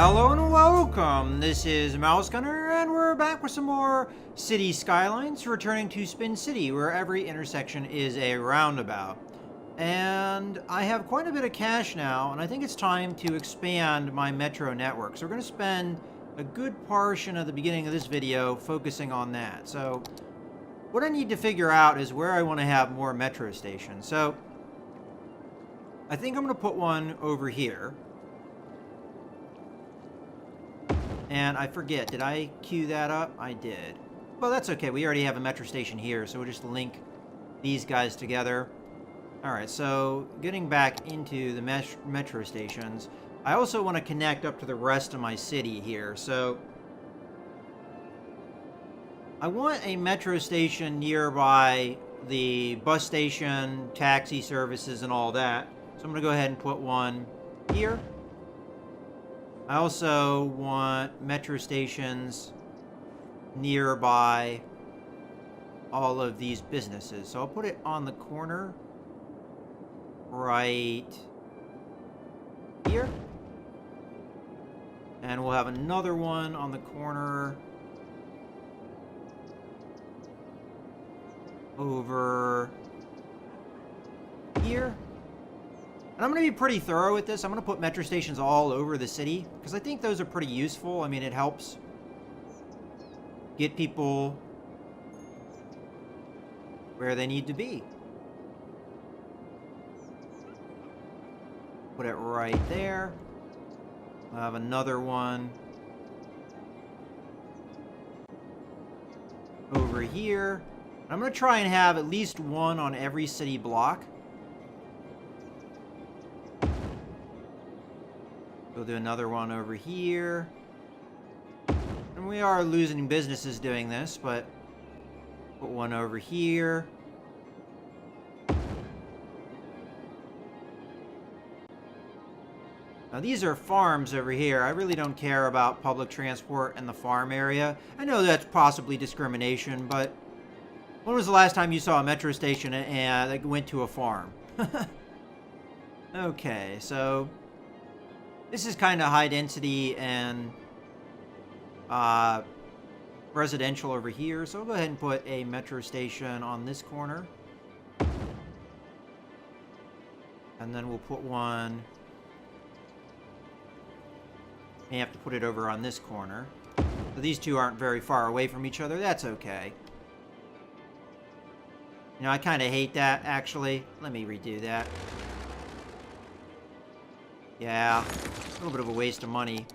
Hello and welcome. This is Mouse Gunner, and we're back with some more City Skylines, returning to Spin City, where every intersection is a roundabout. And I have quite a bit of cash now, and I think it's time to expand my metro network. So we're going to spend a good portion of the beginning of this video focusing on that. So what I need to figure out is where I want to have more metro stations. So I think I'm going to put one over here. And I forget, did I queue that up? I did. Well, that's okay. We already have a metro station here, so we'll just link these guys together. Alright, so getting back into the metro stations, I also want to connect up to the rest of my city here. So I want a metro station nearby the bus station, taxi services, and all that. So I'm going to go ahead and put one here. I also want metro stations nearby all of these businesses. So I'll put it on the corner right here. And we'll have another one on the corner over here. And I'm going to be pretty thorough with this. I'm going to put metro stations all over the city, because I think those are pretty useful. I mean, it helps get people where they need to be. Put it right there. I'll have another one over here. I'm going to try and have at least one on every city block. We'll do another one over here. And we are losing businesses doing this, but put one over here. Now these are farms over here. I really don't care about public transport in the farm area. I know that's possibly discrimination, but when was the last time you saw a metro station that went to a farm? Okay, so this is kind of high density and residential over here. So I'll go ahead and put a metro station on this corner. And then we'll put one. May have to put it over on this corner. So these two aren't very far away from each other. That's okay. You know, I kind of hate that, actually. Let me redo that. Yeah, a little bit of a waste of money.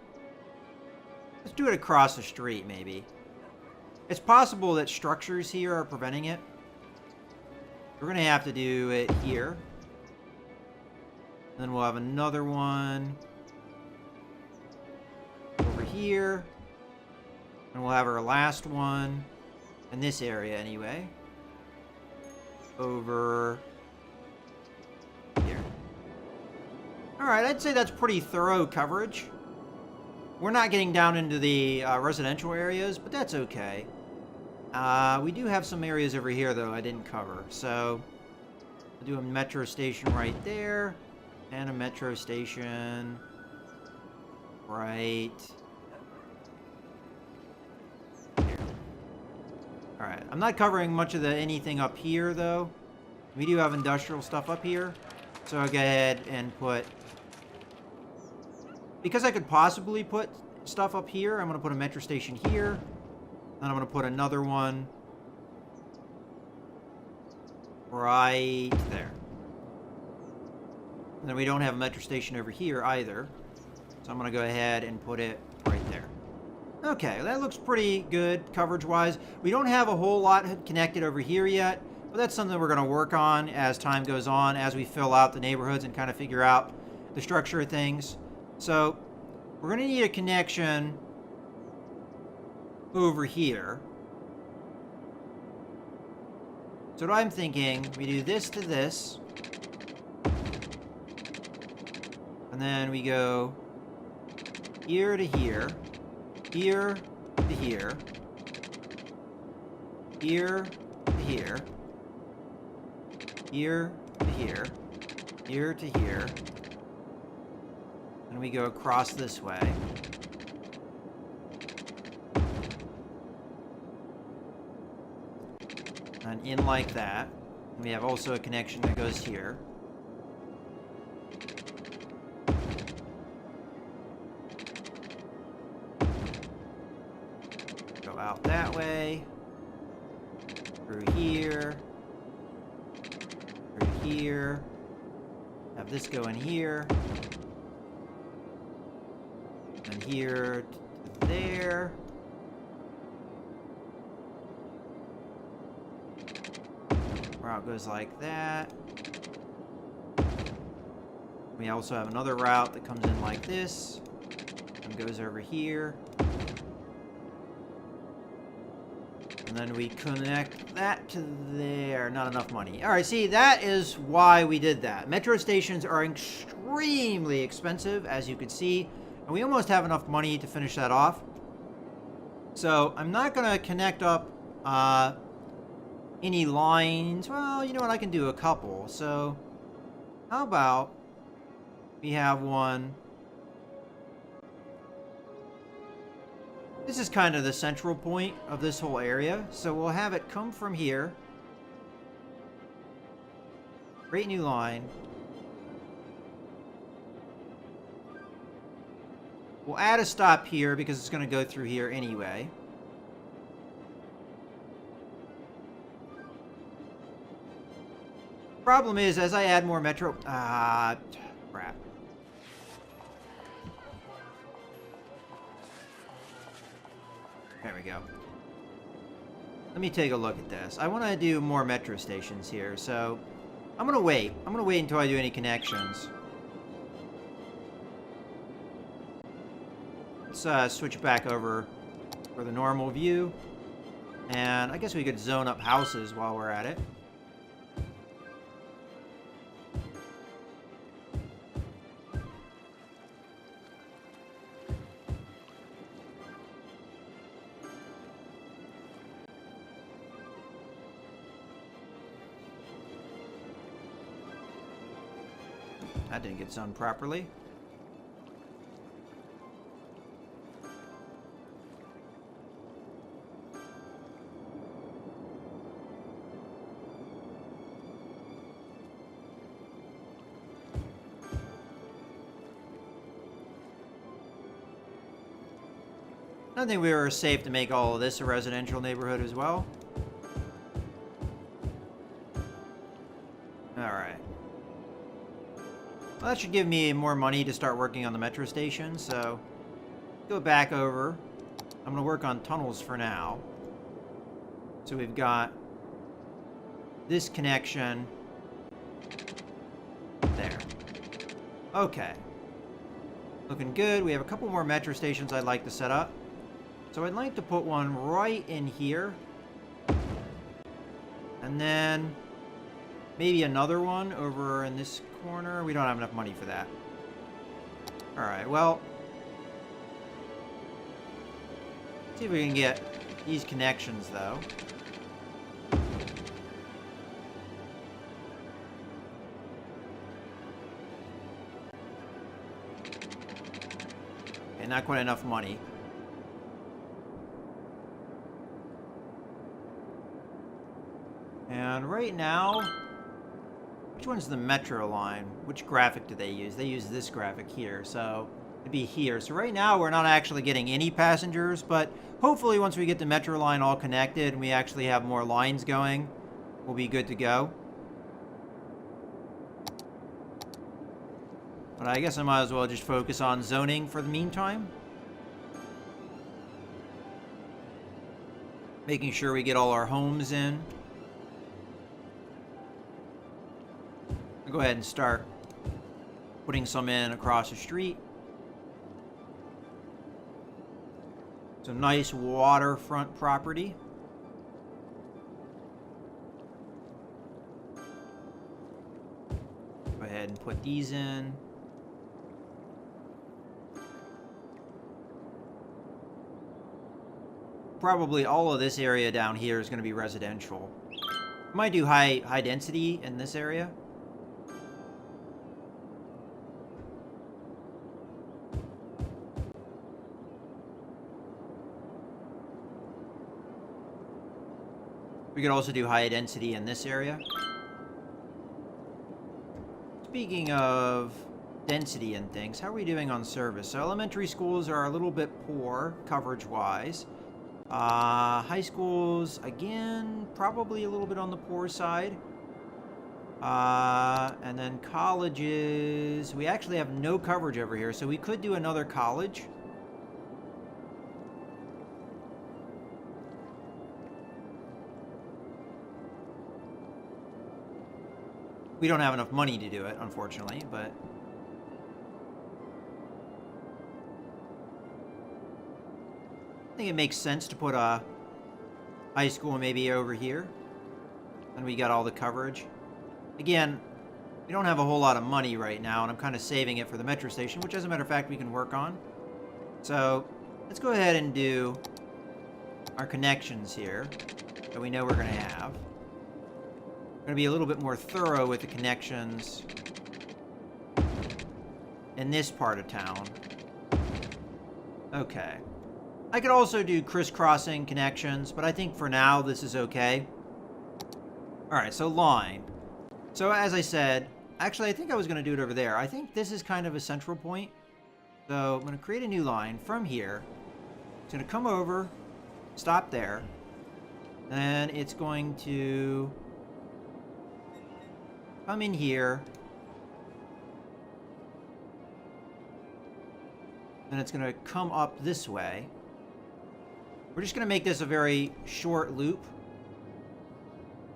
Let's do it across the street, maybe. It's possible that structures here are preventing it. We're going to have to do it here. Then we'll have another one over here. And we'll have our last one in this area, anyway. Over here. Alright, I'd say that's pretty thorough coverage. We're not getting down into the residential areas, but that's okay. We do have some areas over here, though, I didn't cover. So, I'll do a metro station right there. And a metro station right here. Alright, I'm not covering much of anything up here, though. We do have industrial stuff up here. So I'll go ahead and put... Because I could possibly put stuff up here, I'm going to put a metro station here. Then I'm going to put another one right there. And then we don't have a metro station over here either. So I'm going to go ahead and put it right there. Okay, that looks pretty good coverage-wise. We don't have a whole lot connected over here yet, but that's something we're going to work on as time goes on, as we fill out the neighborhoods and kind of figure out the structure of things. So, we're going to need a connection over here. So what I'm thinking, we do this to this. And then we go here to here. Here to here. Here to here. Here to here. Here to here. And we go across this way. in like that. We have also a connection that goes here. Go out that way. Through here. Through here. Have this go in here. And here to there. Route goes like that. We also have another route that comes in like this and goes over here. And then we connect that to there. Not enough money. All right, see, that is why we did that. Metro stations are extremely expensive, as you can see. And we almost have enough money to finish that off. So I'm not going to connect up any lines. Well, you know what? I can do a couple. So how about we have one. This is kind of the central point of this whole area. So we'll have it come from here. Create new line. We'll add a stop here because it's going to go through here anyway. Problem is, as I add more metro... crap. There we go. Let me take a look at this. I want to do more metro stations here, so I'm going to wait. I'm going to wait until I do any connections. Let's switch back over for the normal view. And I guess we could zone up houses while we're at it. That didn't get zoned properly. I think we were safe to make all of this a residential neighborhood as well. Alright. Well, that should give me more money to start working on the metro station, so go back over. I'm going to work on tunnels for now. So we've got this connection there. Okay. Looking good. We have a couple more metro stations I'd like to set up. So I'd like to put one right in here. And then maybe another one over in this corner. We don't have enough money for that. Alright, well. See if we can get these connections, though. Okay, not quite enough money. And right now, which one's the metro line? Which graphic do they use? They use this graphic here, so it'd be here. So right now, we're not actually getting any passengers, but hopefully once we get the metro line all connected and we actually have more lines going, we'll be good to go. But I guess I might as well just focus on zoning for the meantime. Making sure we get all our homes in. I'll go ahead and start putting some in across the street. Some nice waterfront property. Go ahead and put these in. Probably all of this area down here is going to be residential. Might do high density in this area. We could also do high density in this area. Speaking of density and things, how are we doing on service? So elementary schools are a little bit poor coverage-wise. High schools, again, probably a little bit on the poor side. And then colleges, we actually have no coverage over here, so we could do another college. We don't have enough money to do it, unfortunately, but... I think it makes sense to put a high school maybe over here. And we got all the coverage. Again, we don't have a whole lot of money right now, and I'm kind of saving it for the metro station, which, as a matter of fact, we can work on. So, let's go ahead and do our connections here that we know we're going to have. We're going to be a little bit more thorough with the connections in this part of town. Okay. I could also do crisscrossing connections, but I think for now this is okay. Alright, so line. So as I said, actually I think I was going to do it over there. I think this is kind of a central point. So I'm going to create a new line from here. It's going to come over, stop there. Then it's going to come in here. Then it's going to come up this way. We're just going to make this a very short loop.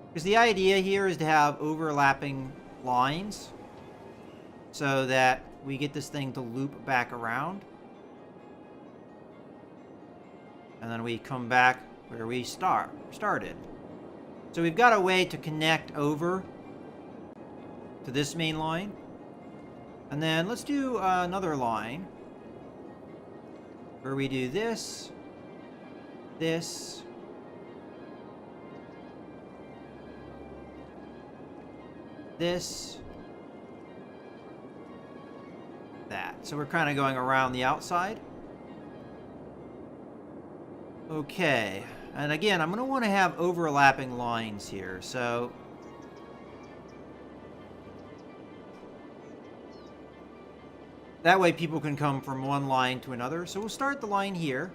Because the idea here is to have overlapping lines so that we get this thing to loop back around. And then we come back where we started. So we've got a way to connect over to this main line. And then let's do another line where we do this, this, this, that. So we're kind of going around the outside. Okay. And again, I'm going to want to have overlapping lines here. So that way people can come from one line to another. So we'll start the line here.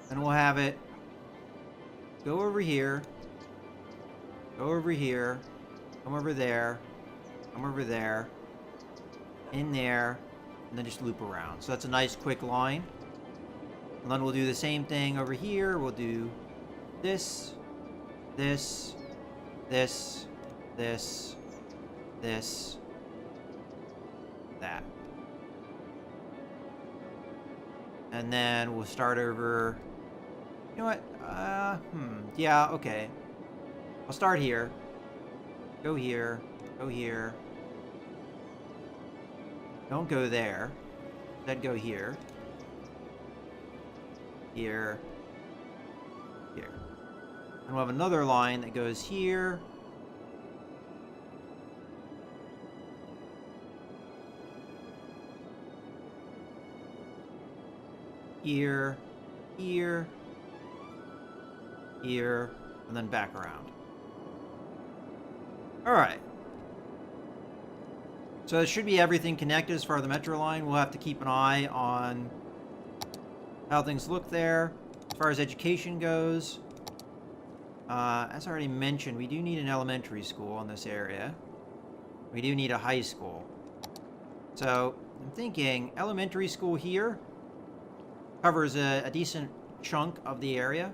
And we'll have it go over here, go over here, come over there, come over there, in there, and then just loop around. So that's a nice quick line. And then we'll do the same thing over here. We'll do this, this, this, this, this, that. And then we'll start over... You know what? Yeah, okay. I'll start here. Go here. Go here. Don't go there. Instead go here. Here. Here. And we'll have another line that goes here. Here. Here. Here, and then back around. Alright. So it should be everything connected as far as the metro line. We'll have to keep an eye on how things look there. As far as education goes, as I already mentioned, we do need an elementary school in this area. We do need a high school. So I'm thinking elementary school here covers a decent chunk of the area.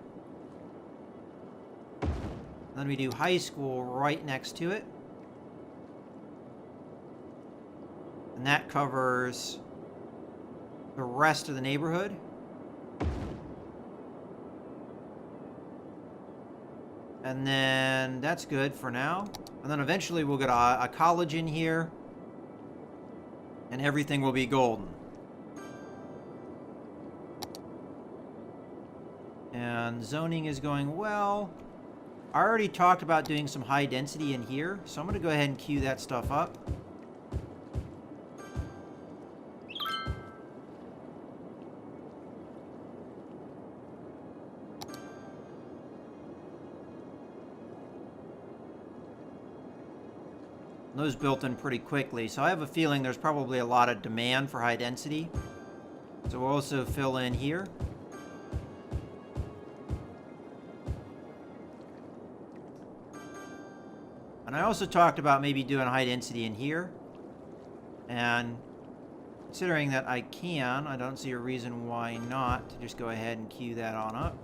Then we do high school right next to it. And that covers the rest of the neighborhood. And then that's good for now. And then eventually we'll get a college in here. And everything will be golden. And zoning is going well. I already talked about doing some high density in here, so I'm going to go ahead and queue that stuff up. Those built in pretty quickly, so I have a feeling there's probably a lot of demand for high density. So we'll also fill in here. And I also talked about maybe doing high density in here. And considering that I can, I don't see a reason why not to just go ahead and queue that on up.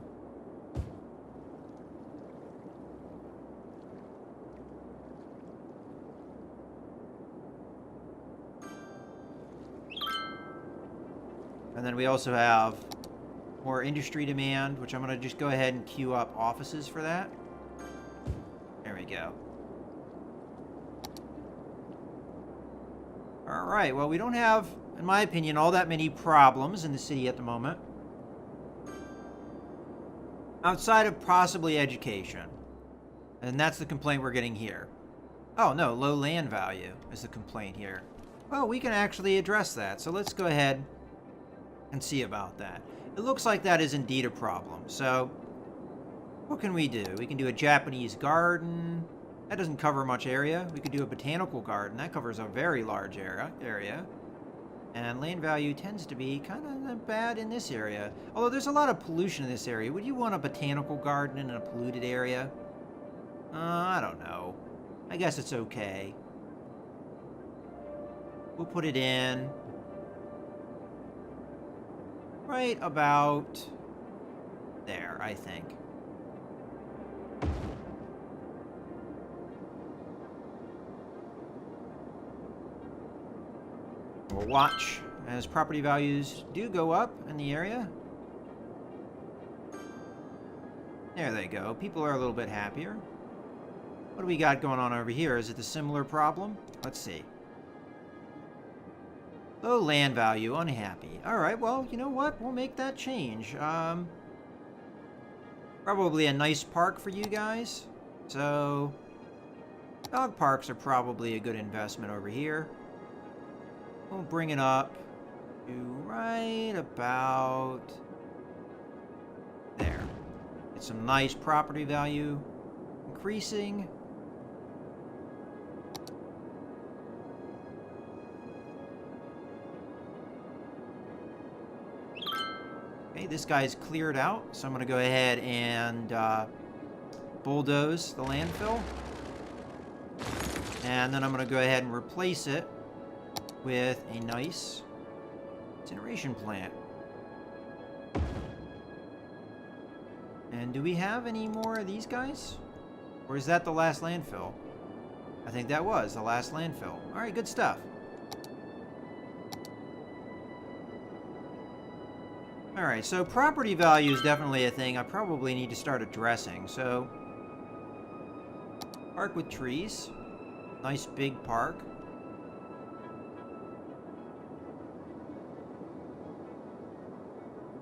And then we also have more industry demand, which I'm going to just go ahead and queue up offices for that. There we go. All right, well, we don't have, in my opinion, all that many problems in the city at the moment. Outside of possibly education. And that's the complaint we're getting here. Oh, no, low land value is the complaint here. Well, we can actually address that, so let's go ahead and see about that. It looks like that is indeed a problem. So, what can we do? We can do a Japanese garden. That doesn't cover much area. We could do a botanical garden. That covers a very large area. And land value tends to be kind of bad in this area. Although there's a lot of pollution in this area. Would you want a botanical garden in a polluted area? I don't know. I guess it's okay. We'll put it in right about there, I think. We'll watch as property values do go up in the area. There they go. People are a little bit happier. What do we got going on over here? Is it a similar problem? Let's see. Low land value, unhappy. All right, well, you know what? We'll make that change. Probably a nice park for you guys. So, dog parks are probably a good investment over here. We'll bring it up to right about there. Get some nice property value increasing. Okay, this guy's cleared out, so I'm going to go ahead and bulldoze the landfill. And then I'm going to go ahead and replace it with a nice incineration plant. And do we have any more of these guys? Or is that the last landfill? I think that was the last landfill. All right, good stuff. All right, so property value is definitely a thing I probably need to start addressing. So, park with trees. Nice big park.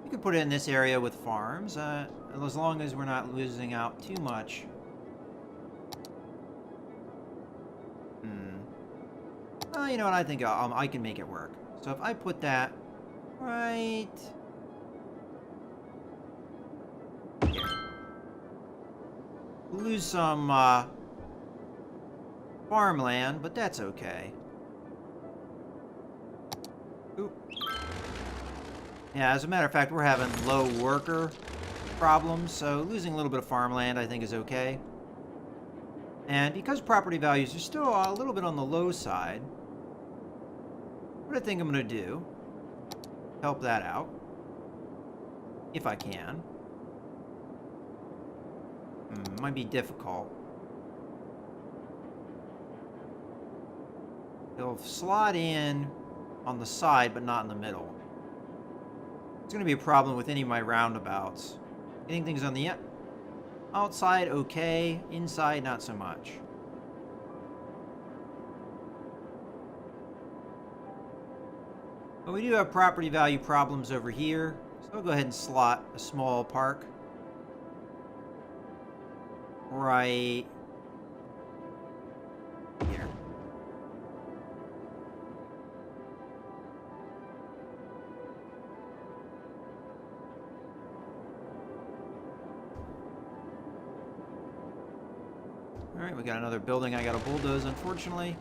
You can put it in this area with farms, as long as we're not losing out too much. You know what? I think I can make it work. So if I put that right here, we'll lose some farmland, but that's okay. Oop. Yeah, as a matter of fact, we're having low worker problems, so losing a little bit of farmland I think is okay. And because property values are still a little bit on the low side, what I think I'm going to do, help that out, if I can. Might be difficult. It'll slot in on the side, but not in the middle. It's going to be a problem with any of my roundabouts. Getting things on the outside, okay. Inside, not so much. But we do have property value problems over here. So I'll go ahead and slot a small park right here. Alright, we got another building I gotta bulldoze, unfortunately.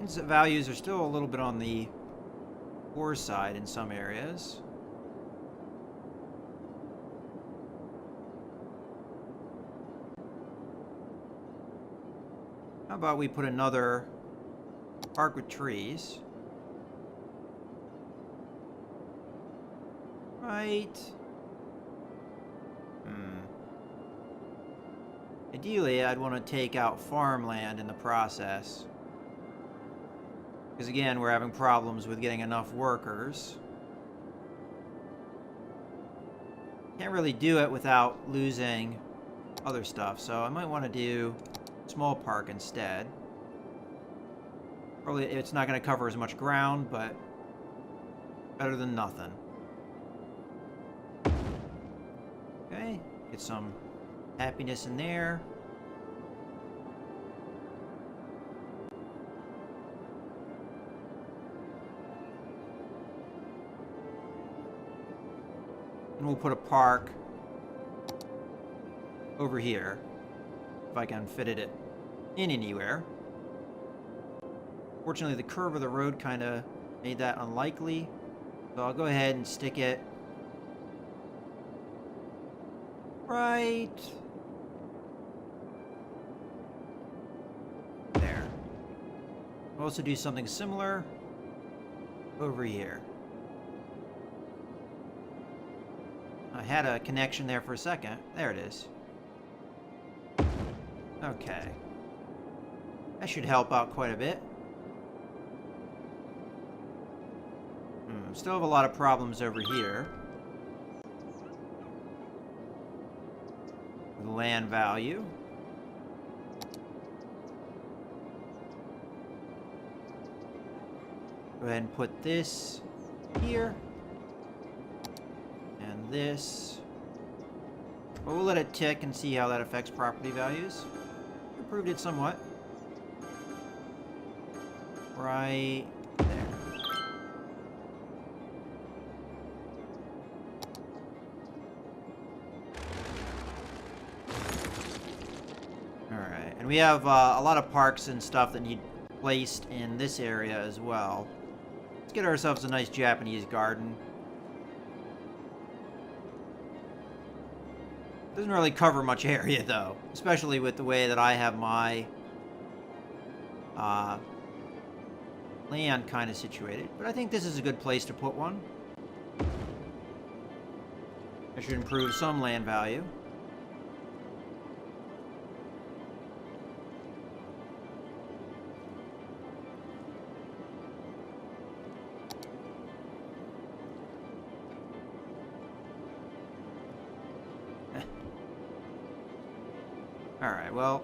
Land values are still a little bit on the poor side in some areas. How about we put another park with trees? Right. Ideally, I'd want to take out farmland in the process. Because again, we're having problems with getting enough workers. Can't really do it without losing other stuff, so I might want to do a small park instead. Probably it's not going to cover as much ground, but better than nothing. Okay, get some happiness in there. And we'll put a park over here, if I can fit it in anywhere. Fortunately, the curve of the road kind of made that unlikely, so I'll go ahead and stick it right there. I'll also do something similar over here. I had a connection there for a second. There it is. Okay. That should help out quite a bit. Still have a lot of problems over here. With land value. Go ahead and put this here. And this. But we'll let it tick and see how that affects property values. Improved it somewhat. Right there. Alright, and we have a lot of parks and stuff that need placed in this area as well. Let's get ourselves a nice Japanese garden. Doesn't really cover much area though, especially with the way that I have my land kind of situated. But I think this is a good place to put one. I should improve some land value. Alright, well...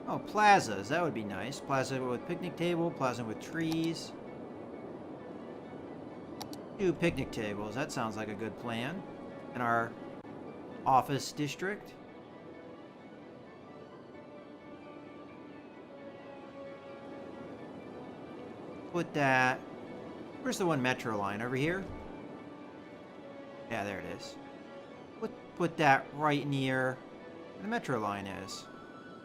Oh, plazas. That would be nice. Plaza with picnic table, plaza with trees. 2 picnic tables. That sounds like a good plan. In our office district. Put that... Where's the one metro line? Over here? Yeah, there it is. Put that right near... the metro line is.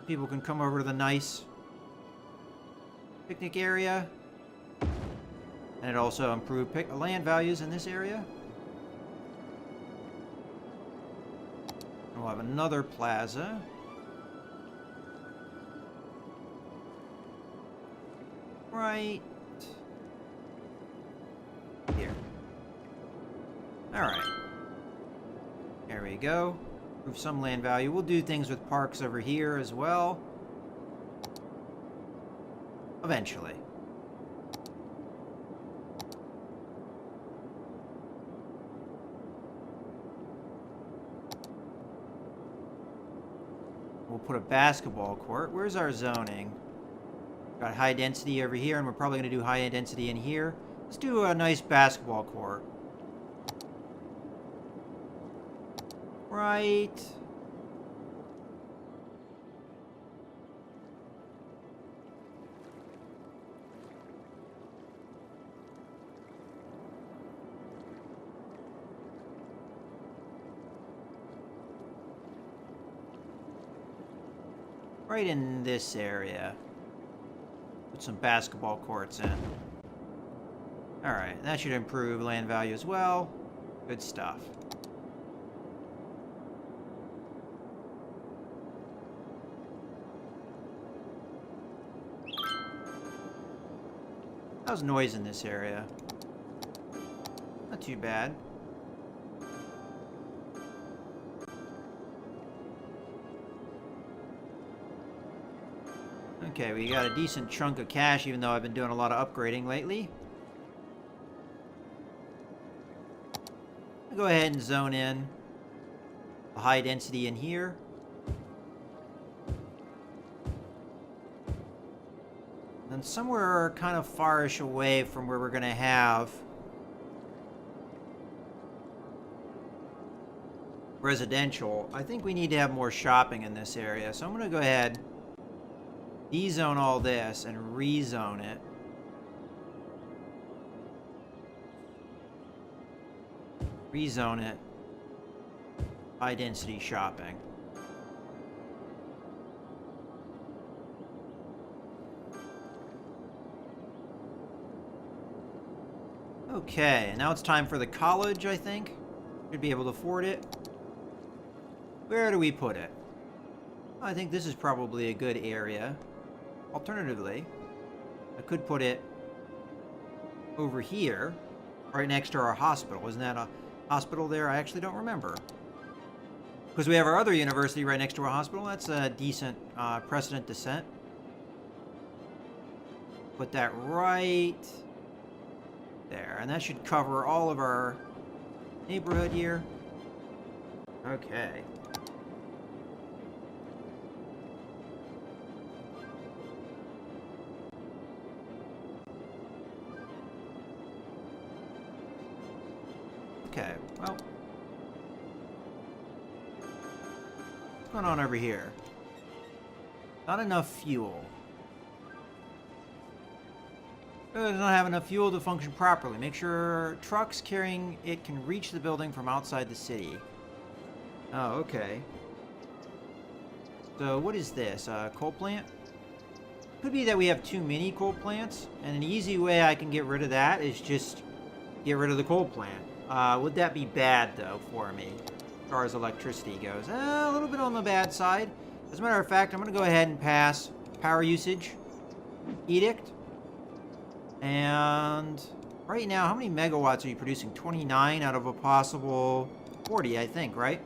People can come over to the nice picnic area. And it also improved land values in this area. And we'll have another plaza. Right here. Alright. There we go. Improve some land value. We'll do things with parks over here as well. Eventually. We'll put a basketball court. Where's our zoning? Got high density over here, and we're probably going to do high density in here. Let's do a nice basketball court. Right in this area. put some basketball courts in. Alright, that should improve land value as well. Good stuff. How's noise in this area? Not too bad. Okay, we got a decent chunk of cash, even though I've been doing a lot of upgrading lately. I'll go ahead and zone in a high density in here. And somewhere kind of farish away from where we're going to have residential, I think we need to have more shopping in this area. So I'm going to go ahead, dezone all this and rezone it. Rezone it. High density shopping. Okay, now it's time for the college, I think. Should be able to afford it. Where do we put it? I think this is probably a good area. Alternatively, I could put it over here, right next to our hospital. Isn't that a hospital there? I actually don't remember. Because we have our other university right next to our hospital. That's a decent precedent to set. Put that right there. And that should cover all of our neighborhood here. Okay. Okay, well, what's going on over here? Not enough fuel. It does not have enough fuel to function properly. Make sure trucks carrying it can reach the building from outside the city. Oh, okay. So what is this? A coal plant? Could be that we have too many coal plants, and an easy way I can get rid of that is just get rid of the coal plant. Would that be bad, though, for me, as far as electricity goes? A little bit on the bad side. As a matter of fact, I'm going to go ahead and pass power usage edict. And right now, how many megawatts are you producing? 29 out of a possible 40, I think, right?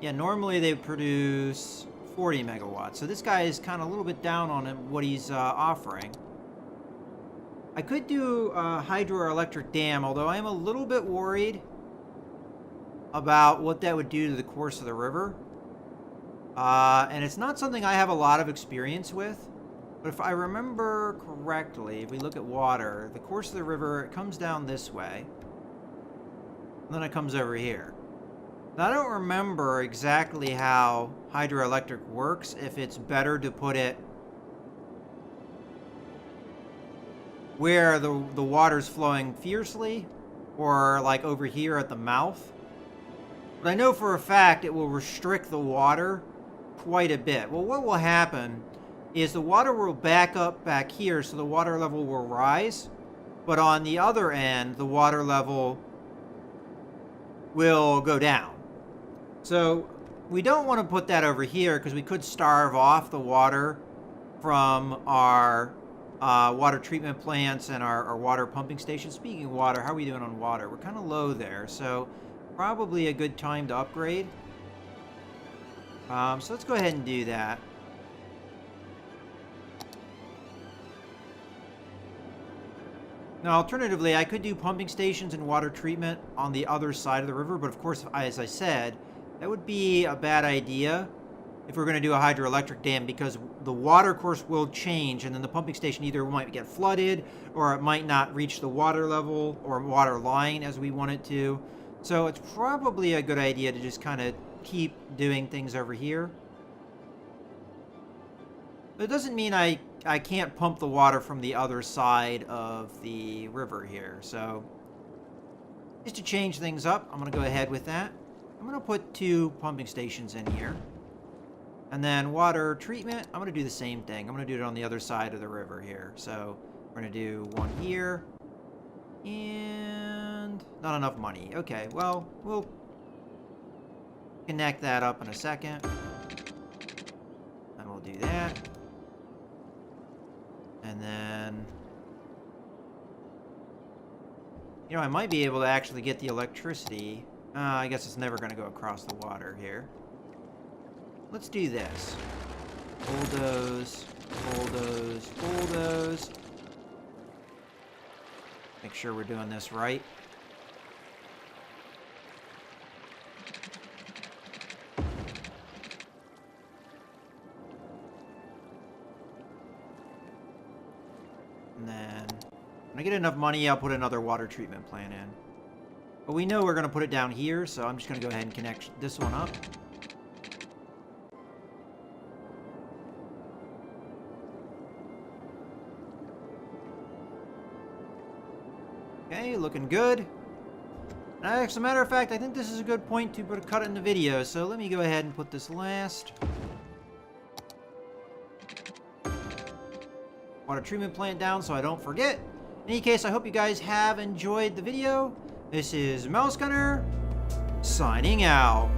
Yeah, normally they produce 40 megawatts. So this guy is kind of a little bit down on what he's offering. I could do a hydroelectric dam, although I am a little bit worried about what that would do to the course of the river. And it's not something I have a lot of experience with. But if I remember correctly, if we look at water, the course of the river, it comes down this way. And then it comes over here. Now, I don't remember exactly how hydroelectric works, if it's better to put it where the water's flowing fiercely, or like over here at the mouth. But I know for a fact it will restrict the water quite a bit. Well, what will happen is the water will back up back here, so the water level will rise. But on the other end, the water level will go down. So we don't want to put that over here because we could starve off the water from our water treatment plants and our water pumping stations. Speaking of water, how are we doing on water? We're kind of low there, so probably a good time to upgrade. So let's go ahead and do that. Now, alternatively, I could do pumping stations and water treatment on the other side of the river, but of course, as I said, that would be a bad idea if we're going to do a hydroelectric dam, because the water course will change, and then the pumping station either might get flooded, or it might not reach the water level or water line as we want it to. So it's probably a good idea to just kind of keep doing things over here. But it doesn't mean I can't pump the water from the other side of the river here. So just to change things up, I'm going to go ahead with that. I'm going to put 2 pumping stations in here. And then water treatment, I'm going to do the same thing. I'm going to do it on the other side of the river here. So we're going to do one here. And not enough money. Okay, well, we'll connect that up in a second. And we'll do that. And then, you know, I might be able to actually get the electricity. I guess it's never going to go across the water here. Let's do this. Bulldoze, bulldoze, bulldoze. Make sure we're doing this right. And then, when I get enough money, I'll put another water treatment plant in. But we know we're going to put it down here, so I'm just going to go ahead and connect this one up. Okay, looking good. As a matter of fact, I think this is a good point to put a cut in the video, so let me go ahead and put this last water treatment plant down so I don't forget. In any case, I hope you guys have enjoyed the video. This is Mouse Gunner, signing out.